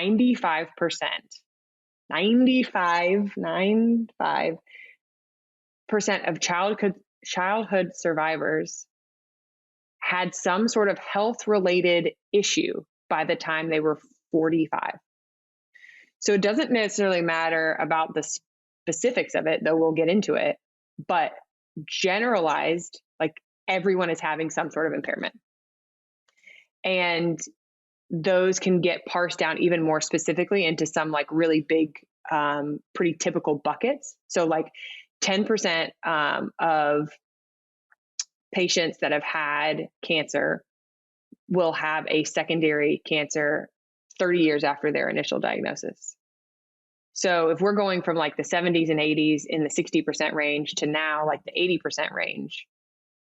95% of childhood survivors had some sort of health-related issue by the time they were 45. So it doesn't necessarily matter about the specifics of it, though we'll get into it, but generalized, like everyone is having some sort of impairment. And those can get parsed down even more specifically into some like really big, pretty typical buckets. So like 10% of patients that have had cancer will have a secondary cancer 30 years after their initial diagnosis. So if we're going from like the 70s and 80s in the 60% range to now like the 80% range,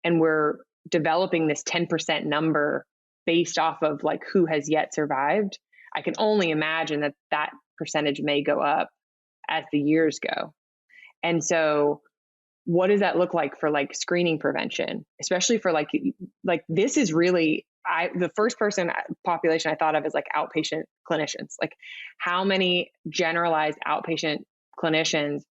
and we're developing this 10% number based off of like who has yet survived, I can only imagine that that percentage may go up as the years go. And so what does that look like for like screening prevention, especially for like this is really, the first person population I thought of is like outpatient clinicians. Like how many generalized outpatient clinicians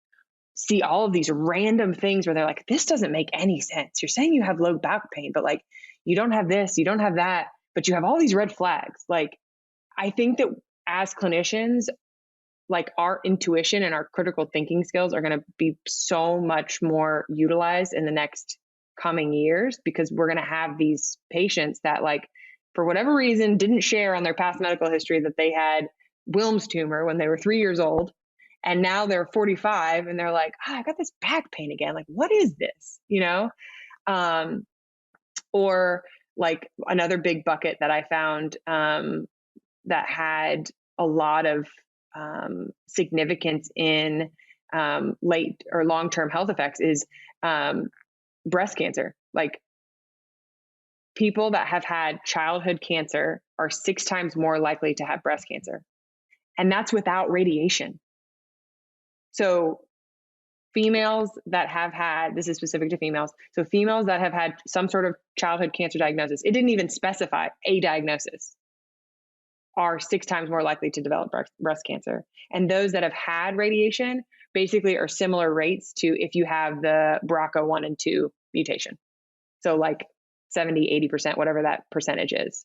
see all of these random things where they're like, this doesn't make any sense. You're saying you have low back pain, but like you don't have this, you don't have that, but you have all these red flags. Like I think that as clinicians, like our intuition and our critical thinking skills are going to be so much more utilized in the next coming years, because we're going to have these patients that like, for whatever reason, didn't share on their past medical history that they had Wilms tumor when they were 3 years old. And now they're 45 and they're like, I got this back pain again. Like, what is this? You know? Or like another big bucket that I found that had a lot of significance in late or long-term health effects is breast cancer. Like people that have had childhood cancer are 6 times more likely to have breast cancer. And that's without radiation. So females that have had, this is specific to females, so females that have had some sort of childhood cancer diagnosis, it didn't even specify a diagnosis, are 6 times more likely to develop breast cancer. And those that have had radiation basically are similar rates to if you have the BRCA1 and 2 mutation. So like 70, 80%, whatever that percentage is.